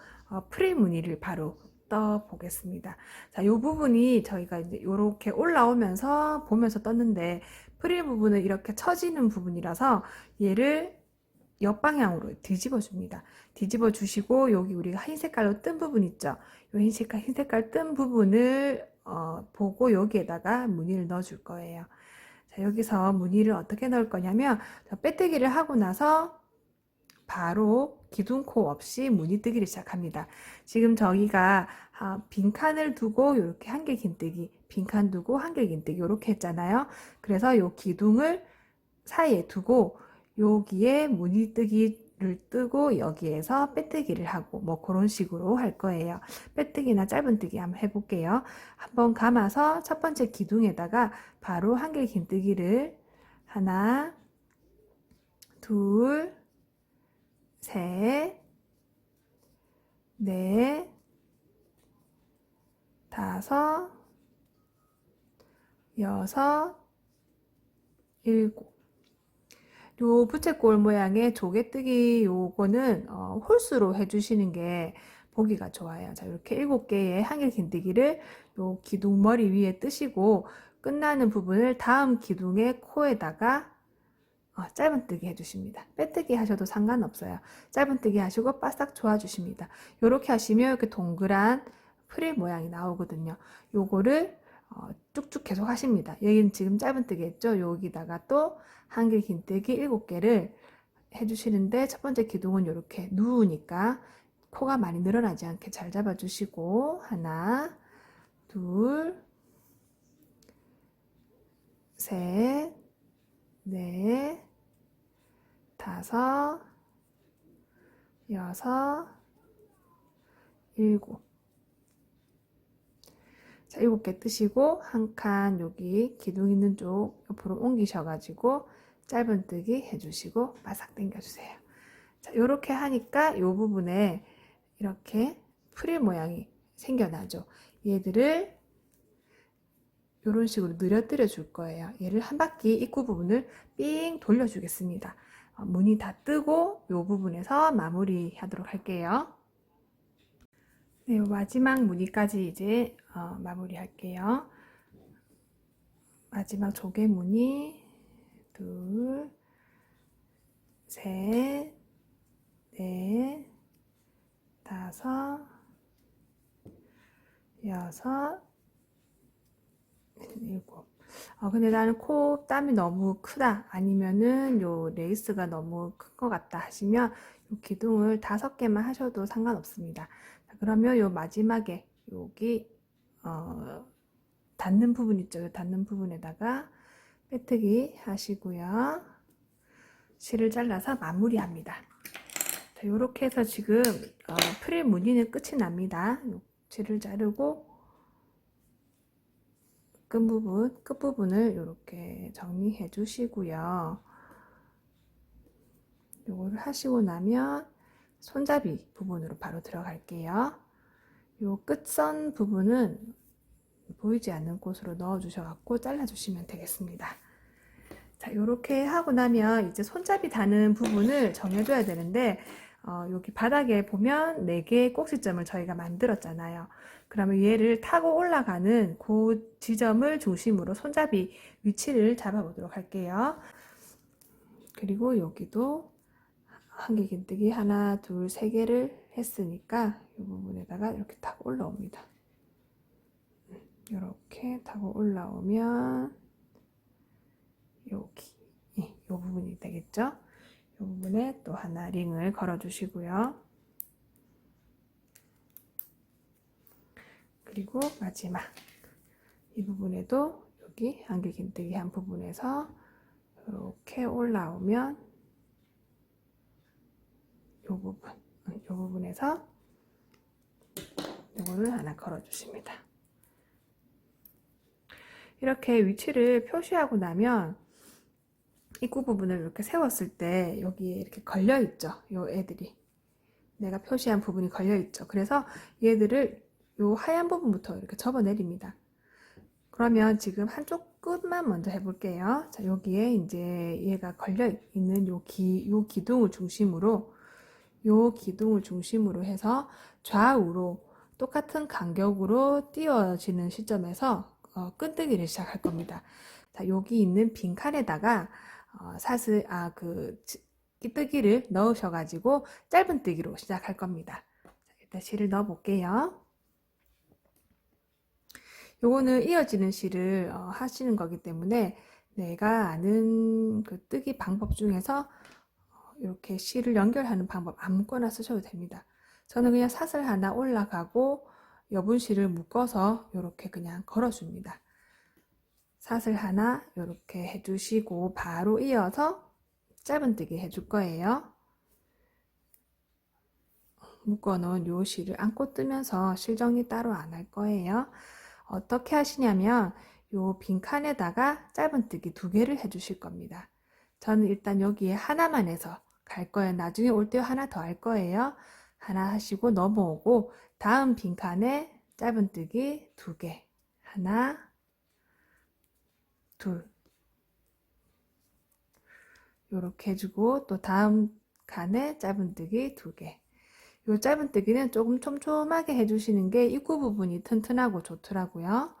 S1: 프릴 무늬를 바로 떠 보겠습니다. 자, 이 부분이 저희가 이제 이렇게 올라오면서 보면서 떴는데 프릴 부분은 이렇게 처지는 부분이라서 얘를 옆방향으로 뒤집어 줍니다. 뒤집어 주시고 여기 우리가 흰 색깔로 뜬 부분 있죠. 이 흰 색깔 뜬 부분을 보고 여기에다가 무늬를 넣어 줄 거예요. 자, 여기서 무늬를 어떻게 넣을 거냐면 빼뜨기를 하고 나서 바로 기둥코 없이 무늬 뜨기를 시작합니다. 지금 저희가 빈칸을 두고 이렇게 한길긴뜨기, 빈칸 두고 한길긴뜨기 이렇게 했잖아요. 그래서 요 기둥을 사이에 두고 여기에 무늬 뜨기를 뜨고 여기에서 빼뜨기를 하고 뭐 그런 식으로 할 거예요. 빼뜨기나 짧은뜨기 한번 해볼게요. 한번 감아서 첫 번째 기둥에다가 바로 한길긴뜨기를 하나, 둘, 셋, 넷, 다섯, 여섯, 일곱. 요 부채꼴 모양의 조개뜨기 요거는 홀수로 해주시는 게 보기가 좋아요. 자, 이렇게 7개의 한길긴뜨기를 요 기둥 머리 위에 뜨시고 끝나는 부분을 다음 기둥의 코에다가 짧은뜨기 해주십니다. 빼뜨기 하셔도 상관없어요. 짧은뜨기 하시고 바싹 조아주십니다. 이렇게 하시면 이렇게 동그란 프릴 모양이 나오거든요. 요거를 쭉쭉 계속 하십니다. 여기는 지금 짧은뜨기 했죠. 여기다가 또 한길긴뜨기 7개를 해주시는데 첫 번째 기둥은 이렇게 누우니까 코가 많이 늘어나지 않게 잘 잡아주시고 하나, 둘, 셋, 넷, 다섯, 여섯, 일곱. 자, 7개 뜨시고 한 칸 여기 기둥 있는 쪽 옆으로 옮기셔가지고 짧은뜨기 해주시고 바싹 당겨주세요. 자, 이렇게 하니까 이 부분에 이렇게 프릴 모양이 생겨나죠. 얘들을 이런 식으로 늘어뜨려 줄 거예요. 얘를 한 바퀴 입구 부분을 삥 돌려주겠습니다. 무늬 다 뜨고 이 부분에서 마무리 하도록 할게요. 네, 마지막 무늬까지 이제 마무리 할게요. 마지막 조개 무늬 둘, 셋, 넷, 다섯, 여섯, 일곱. 근데 나는 코 땀이 너무 크다 아니면은 요 레이스가 너무 큰 것 같다 하시면 요 기둥을 5개만 하셔도 상관없습니다. 자, 그러면 요 마지막에 여기 닿는 부분 있죠. 요 닿는 부분에다가 빼뜨기 하시고요. 실을 잘라서 마무리합니다. 자, 요렇게 해서 지금 프릴 무늬는 끝이 납니다. 실을 자르고 끝부분을 이렇게 정리해 주시고요. 요거를 하시고 나면 손잡이 부분으로 바로 들어갈게요. 요 끝선 부분은 보이지 않는 곳으로 넣어 주셔갖고 잘라 주시면 되겠습니다. 자, 요렇게 하고 나면 이제 손잡이 다는 부분을 정해줘야 되는데 여기 바닥에 보면 4개의 꼭지점을 저희가 만들었잖아요. 그러면 얘를 타고 올라가는 그 지점을 중심으로 손잡이 위치를 잡아 보도록 할게요. 그리고 여기도 한길긴뜨기 하나, 둘, 3개를 했으니까 이 부분에다가 이렇게 타고 올라옵니다. 이렇게 타고 올라오면 여기 이 부분이 되겠죠? 이 부분에 또 하나 링을 걸어 주시고요. 그리고 마지막 이 부분에도 여기 한길긴뜨기 한 부분에서 이렇게 올라오면 이 부분에서 이거를 하나 걸어 주십니다. 이렇게 위치를 표시하고 나면 입구 부분을 이렇게 세웠을 때 여기에 이렇게 걸려 있죠. 요 애들이 내가 표시한 부분이 걸려 있죠. 그래서 얘들을 요 하얀 부분부터 이렇게 접어 내립니다. 그러면 지금 한쪽 끝만 먼저 해볼게요. 자, 여기에 이제 얘가 걸려 있는 요 기둥을 중심으로 해서 좌우로 똑같은 간격으로 띄워지는 시점에서 끈뜨기를 시작할 겁니다. 자, 여기 있는 빈칸에다가 끼뜨기를 넣으셔가지고 짧은뜨기로 시작할 겁니다. 자, 일단 실을 넣어 볼게요. 요거는 이어지는 실을 하시는 거기 때문에 내가 아는 그 뜨기 방법 중에서 이렇게 실을 연결하는 방법 아무거나 쓰셔도 됩니다. 저는 그냥 사슬 하나 올라가고 여분실을 묶어서 이렇게 그냥 걸어줍니다. 사슬 하나 이렇게 해주시고 바로 이어서 짧은뜨기 해줄 거예요. 묶어놓은 요 실을 안고 뜨면서 실 정리 따로 안 할 거예요. 어떻게 하시냐면 요 빈칸에다가 짧은뜨기 2개를 해주실 겁니다. 저는 일단 여기에 하나만 해서 갈 거예요. 나중에 올 때 하나 더 할 거예요. 하나 하시고 넘어오고 다음 빈칸에 짧은뜨기 2개, 하나, 둘, 요렇게 해주고 또 다음 칸에 짧은뜨기 2개. 요 짧은뜨기는 조금 촘촘하게 해주시는 게 입구 부분이 튼튼하고 좋더라고요.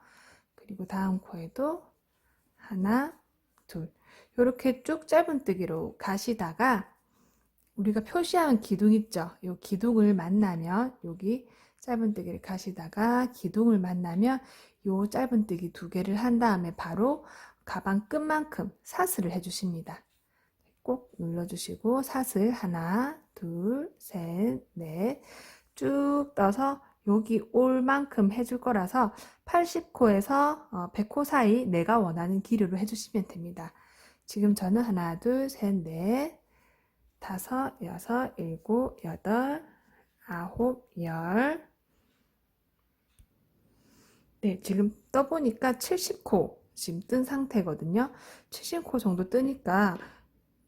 S1: 그리고 다음 코에도 하나, 둘. 요렇게 쭉 짧은뜨기로 가시다가 우리가 표시한 기둥 있죠? 요 기둥을 만나면 여기 짧은뜨기를 가시다가 기둥을 만나면 요 짧은뜨기 2개를 한 다음에 바로 가방 끝만큼 사슬을 해주십니다. 꼭 눌러주시고 사슬 하나, 둘, 셋, 넷 쭉 떠서 여기 올 만큼 해줄 거라서 80코에서 100코 사이 내가 원하는 길이로 해주시면 됩니다. 지금 저는 하나, 둘, 셋, 넷, 다섯, 여섯, 일곱, 여덟, 아홉, 열. 네, 지금 떠보니까 70코 지금 뜬 상태거든요. 70코 정도 뜨니까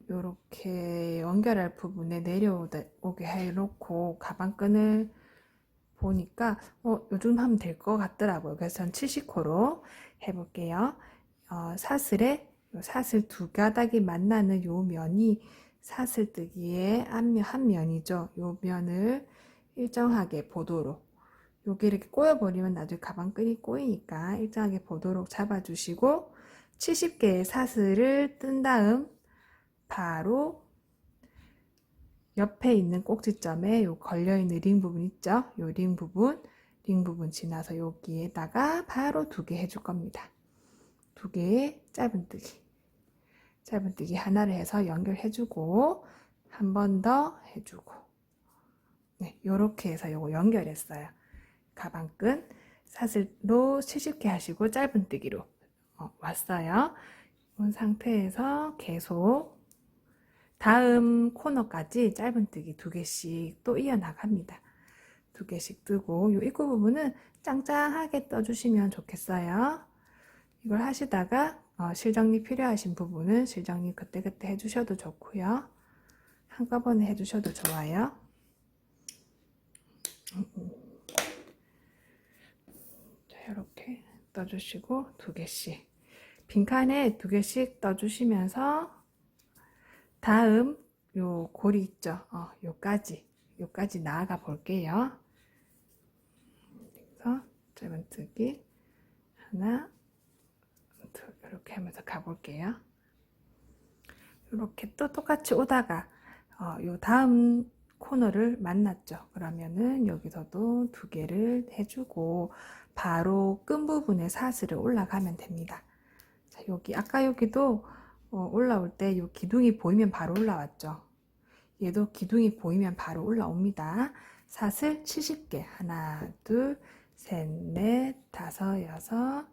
S1: 이렇게 연결할 부분에 내려오게 해놓고 가방끈을 보니까 요즘 하면 될 것 같더라고요. 그래서 전 70코로 해볼게요. 사슬에 사슬 2가닥이 만나는 요 면이 사슬뜨기의 한 면이죠. 요 면을 일정하게 보도록 여기 이렇게 꼬여버리면 나중에 가방끈이 꼬이니까 일정하게 보도록 잡아주시고 70개의 사슬을 뜬 다음 바로 옆에 있는 꼭지점에 요 걸려있는 링 부분 있죠? 요 링 부분 지나서 여기에다가 바로 2개 해줄 겁니다. 2개의 짧은뜨기 하나를 해서 연결해주고 한 번 더 해주고 네, 요렇게 해서 요거 연결했어요. 가방끈 사슬로 70개 하시고 짧은뜨기로 왔어요. 이 상태에서 계속 다음 코너까지 짧은뜨기 2개씩 또 이어나갑니다. 2개씩 뜨고 이 입구 부분은 짱짱하게 떠주시면 좋겠어요. 이걸 하시다가 실정리 필요하신 부분은 실정리 그때그때 해주셔도 좋고요. 한꺼번에 해주셔도 좋아요. 자, 이렇게 떠주시고 2개씩 빈칸에 2개씩 떠주시면서 다음 요 고리 있죠? 요까지 나아가 볼게요. 그래서 짧은뜨기 하나, 둘 이렇게 하면서 가볼게요. 이렇게 또 똑같이 오다가 요 다음 코너를 만났죠. 그러면은 여기서도 2개를 해주고 바로 끈 부분에 사슬을 올라가면 됩니다. 자, 여기도 올라올 때 요 기둥이 보이면 바로 올라왔죠. 얘도 기둥이 보이면 바로 올라옵니다. 사슬 70개 하나, 둘, 셋, 넷, 다섯, 여섯,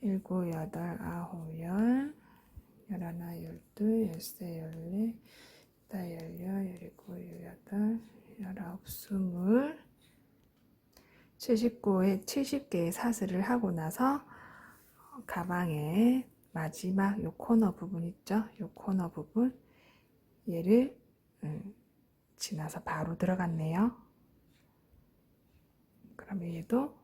S1: 일곱, 여덟, 아홉, 열, 열하나, 열둘, 열세, 열네, 열여, 열일곱, 열여덟, 열아홉, 20 70개의 사슬을 하고 나서 가방에 마지막 요 코너 부분 있죠? 요 코너 부분 얘를 지나서 바로 들어갔네요. 그러면 얘도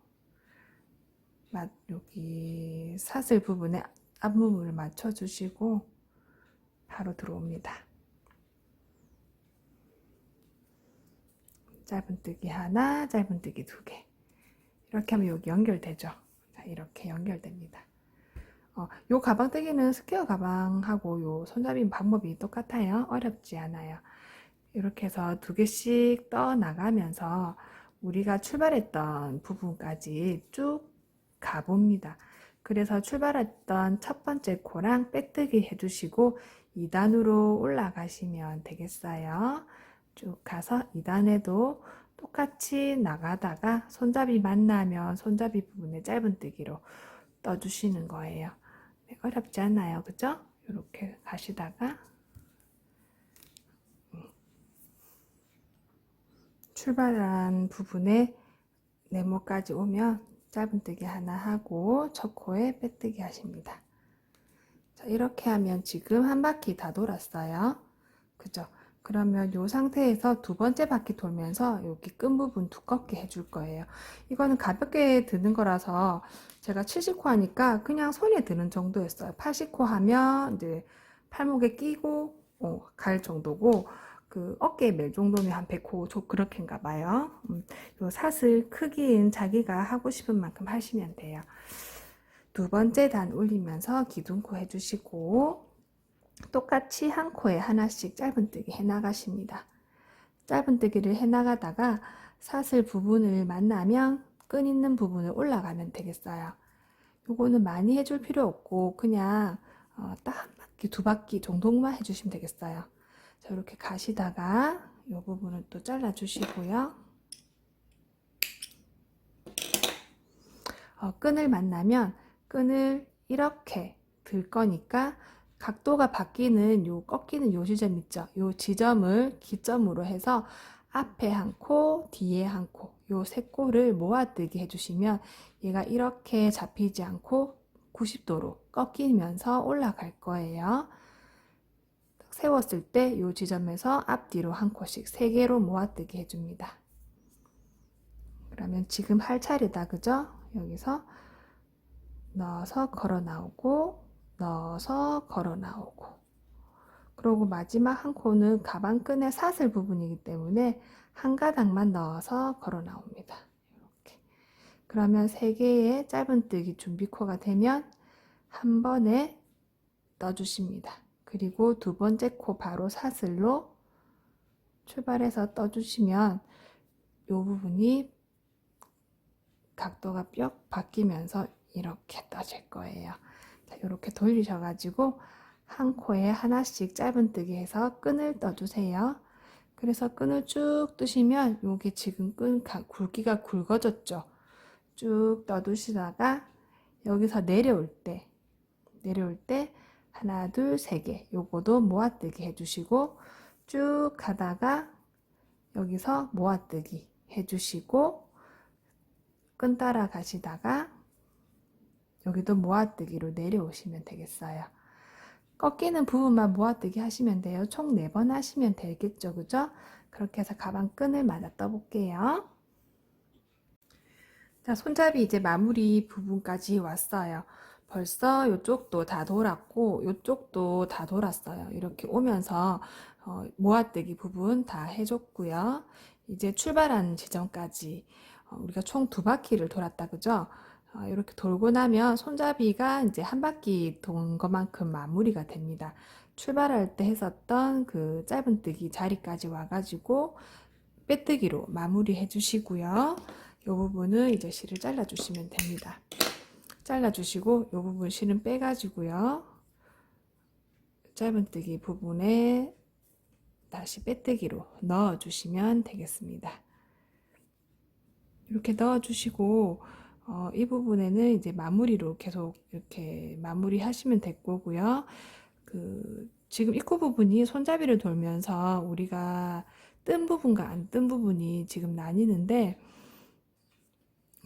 S1: 여기 사슬 부분에 앞부분을 맞춰 주시고 바로 들어옵니다. 짧은뜨기 하나, 짧은뜨기 2개. 이렇게 하면 여기 연결되죠. 자, 이렇게 연결됩니다. 요 가방뜨기는 스퀘어 가방하고 요 손잡이 방법이 똑같아요. 어렵지 않아요. 이렇게 해서 2개씩 떠 나가면서 우리가 출발했던 부분까지 쭉 가봅니다. 그래서 출발했던 첫 번째 코랑 빼뜨기 해주시고 2단으로 올라가시면 되겠어요. 쭉 가서 2단에도 똑같이 나가다가 손잡이 만나면 손잡이 부분에 짧은뜨기로 떠주시는 거예요. 네, 어렵지 않아요. 그죠? 이렇게 가시다가 출발한 부분에 네모까지 오면 짧은뜨기 하나 하고 첫 코에 빼뜨기 하십니다. 자, 이렇게 하면 지금 한 바퀴 다 돌았어요. 그죠? 그러면 이 상태에서 두 번째 바퀴 돌면서 여기 끝부분 두껍게 해줄 거예요. 이거는 가볍게 드는 거라서 제가 70코 하니까 그냥 손에 드는 정도였어요. 80코 하면 이제 팔목에 끼고 갈 정도고, 그 어깨에 멜 정도면 한 100코 그렇게인가 봐요. 요 사슬 크기는 자기가 하고 싶은 만큼 하시면 돼요. 두 번째 단 올리면서 기둥코 해주시고, 똑같이 한 코에 하나씩 짧은뜨기 해 나가십니다. 짧은뜨기를 해 나가다가 사슬 부분을 만나면 끈 있는 부분을 올라가면 되겠어요. 요거는 많이 해줄 필요 없고 그냥 딱 한 바퀴 두 바퀴 정도만 해주시면 되겠어요. 자, 이렇게 가시다가 이 부분을 또 잘라 주시고요. 끈을 만나면 끈을 이렇게 들 거니까 각도가 바뀌는 요 꺾이는 요 지점 있죠? 요 지점을 기점으로 해서 앞에 한 코, 뒤에 한 코, 요 세 코를 모아뜨기 해주시면 얘가 이렇게 잡히지 않고 90도로 꺾이면서 올라갈 거예요. 세웠을 때 요 지점에서 앞뒤로 한 코씩 3개로 모아뜨기 해줍니다. 그러면 지금 할 차례다, 그죠? 여기서 넣어서 걸어 나오고, 넣어서 걸어 나오고, 그리고 마지막 한 코는 가방끈의 사슬 부분이기 때문에 한 가닥만 넣어서 걸어 나옵니다. 이렇게. 그러면 3개의 짧은뜨기 준비코가 되면 한 번에 떠주십니다. 그리고 두 번째 코 바로 사슬로 출발해서 떠주시면 이 부분이 각도가 뿅 바뀌면서 이렇게 떠질 거예요. 자, 이렇게 돌리셔가지고 한 코에 하나씩 짧은뜨기 해서 끈을 떠주세요. 그래서 끈을 쭉 뜨시면 여기 지금 끈 굵기가 굵어졌죠. 쭉 떠두시다가 여기서 내려올 때 하나, 둘, 3개 요거도 모아뜨기 해주시고 쭉 가다가 여기서 모아뜨기 해주시고 끈 따라 가시다가 여기도 모아뜨기로 내려오시면 되겠어요. 꺾이는 부분만 모아뜨기 하시면 돼요. 총 4번 하시면 되겠죠, 그죠? 그렇게 해서 가방 끈을 맞아 떠볼게요. 자, 손잡이 이제 마무리 부분까지 왔어요. 벌써 이쪽도 다 돌았고 이쪽도 다 돌았어요. 이렇게 오면서 모아뜨기 부분 다 해줬고요. 이제 출발하는 지점까지 우리가 총 2바퀴를 돌았다, 그죠? 이렇게 돌고 나면 손잡이가 이제 한 바퀴 돈 것만큼 마무리가 됩니다. 출발할 때 했었던 그 짧은뜨기 자리까지 와가지고 빼뜨기로 마무리 해주시고요. 이 부분은 이제 실을 잘라주시면 됩니다. 잘라주시고 이 부분 실은 빼가지고요. 짧은뜨기 부분에 다시 빼뜨기로 넣어주시면 되겠습니다. 이렇게 넣어주시고 이 부분에는 이제 마무리로 계속 이렇게 마무리 하시면 될 거고요. 지금 입구 부분이 손잡이를 돌면서 우리가 뜬 부분과 안 뜬 부분이 지금 나뉘는데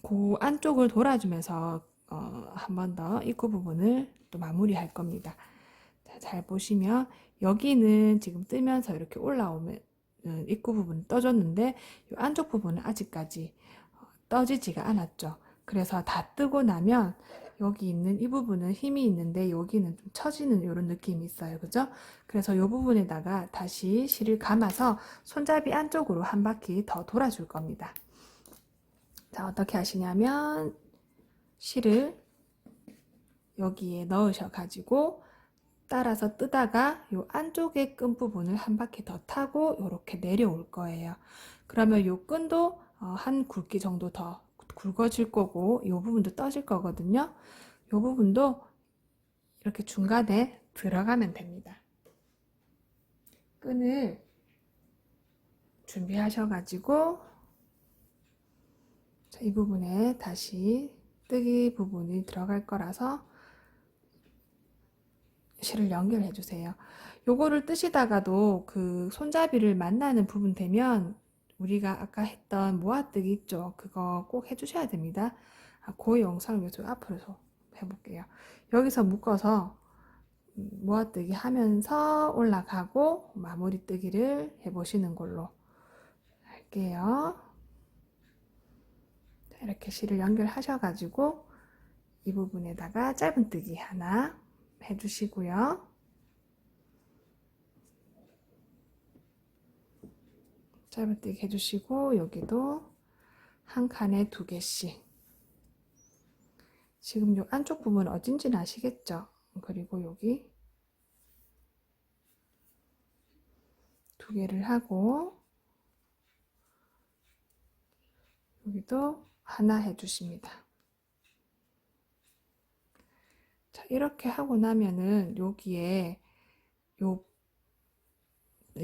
S1: 그 안쪽을 돌아주면서 한 번 더 입구 부분을 또 마무리할 겁니다. 자, 잘 보시면 여기는 지금 뜨면서 이렇게 올라오면 입구 부분 떠졌는데 이 안쪽 부분은 아직까지 떠지지가 않았죠. 그래서 다 뜨고 나면 여기 있는 이 부분은 힘이 있는데 여기는 좀 처지는 이런 느낌이 있어요. 그죠? 그래서 이 부분에다가 다시 실을 감아서 손잡이 안쪽으로 한 바퀴 더 돌아줄 겁니다. 자, 어떻게 하시냐면 실을 여기에 넣으셔 가지고 따라서 뜨다가 이 안쪽에 끈 부분을 한 바퀴 더 타고 이렇게 내려올 거예요. 그러면 이 끈도 한 굵기 정도 더 굵어질 거고 이 부분도 떠질 거거든요. 이 부분도 이렇게 중간에 들어가면 됩니다. 끈을 준비하셔가지고 이 부분에 다시 뜨기 부분이 들어갈 거라서 실을 연결해 주세요. 요거를 뜨시다가도 그 손잡이를 만나는 부분 되면 우리가 아까 했던 모아뜨기 있죠? 그거 꼭 해주셔야 됩니다. 그 영상을 좀 앞으로 해볼게요. 여기서 묶어서 모아뜨기 하면서 올라가고 마무리 뜨기를 해보시는 걸로 할게요. 이렇게 실을 연결하셔가지고 이 부분에다가 짧은뜨기 하나 해주시고요. 짧은뜨기 해주시고 여기도 한 칸에 2개씩. 지금 요 안쪽 부분 어딘지는 아시겠죠? 그리고 여기 2개를 하고 여기도 하나 해주십니다. 자, 이렇게 하고 나면은 여기에 요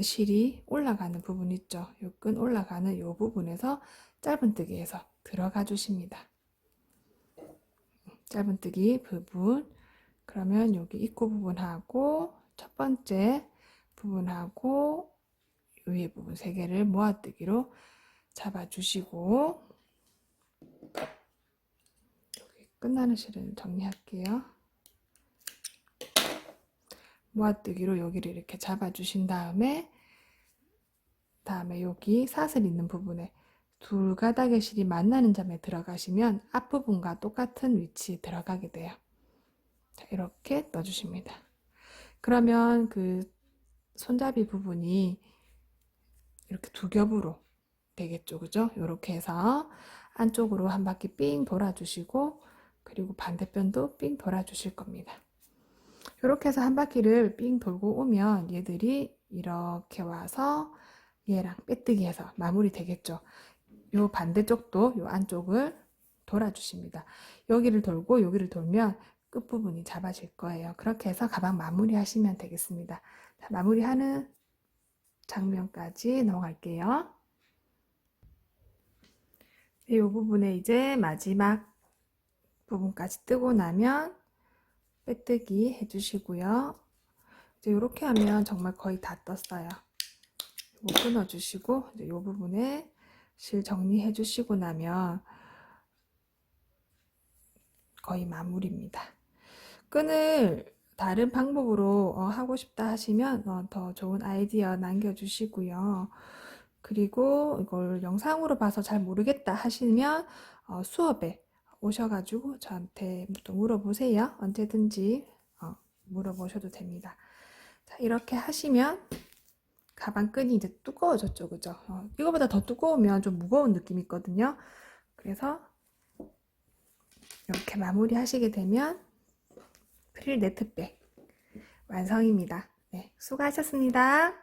S1: 실이 올라가는 부분 있죠? 요 끈 올라가는 요 부분에서 짧은뜨기해서 들어가 주십니다. 짧은뜨기 부분. 그러면 여기 입구 부분하고 첫 번째 부분하고 위에 부분 3개를 모아뜨기로 잡아주시고 여기 끝나는 실은 정리할게요. 모아뜨기로 여기를 이렇게 잡아주신 다음에 여기 사슬 있는 부분에 2가닥의 실이 만나는 점에 들어가시면 앞부분과 똑같은 위치에 들어가게 돼요. 자, 이렇게 넣어주십니다. 그러면 그 손잡이 부분이 이렇게 2겹으로 되겠죠, 그죠? 이렇게 해서 안쪽으로 한 바퀴 삥 돌아주시고 그리고 반대편도 삥 돌아주실 겁니다. 이렇게 해서 한 바퀴를 삥 돌고 오면 얘들이 이렇게 와서 얘랑 빼뜨기 해서 마무리 되겠죠. 요 반대쪽도 요 안쪽을 돌아주십니다. 여기를 돌고 여기를 돌면 끝부분이 잡아질 거예요. 그렇게 해서 가방 마무리 하시면 되겠습니다. 자, 마무리하는 장면까지 넘어갈게요. 이 부분에 이제 마지막 부분까지 뜨고 나면 빼뜨기 해주시고요. 이제 이렇게 하면 정말 거의 다 떴어요. 이거 끊어주시고 이제 이 부분에 실 정리해 주시고 나면 거의 마무리입니다. 끈을 다른 방법으로 하고 싶다 하시면 더 좋은 아이디어 남겨주시고요. 그리고 이걸 영상으로 봐서 잘 모르겠다 하시면 수업에 오셔가지고 저한테 또 물어보세요. 언제든지 물어보셔도 됩니다. 자, 이렇게 하시면 가방 끈이 이제 두꺼워졌죠, 그죠? 이거보다 더 두꺼우면 좀 무거운 느낌이 있거든요. 그래서 이렇게 마무리 하시게 되면 프릴 네트백 완성입니다. 네, 수고하셨습니다.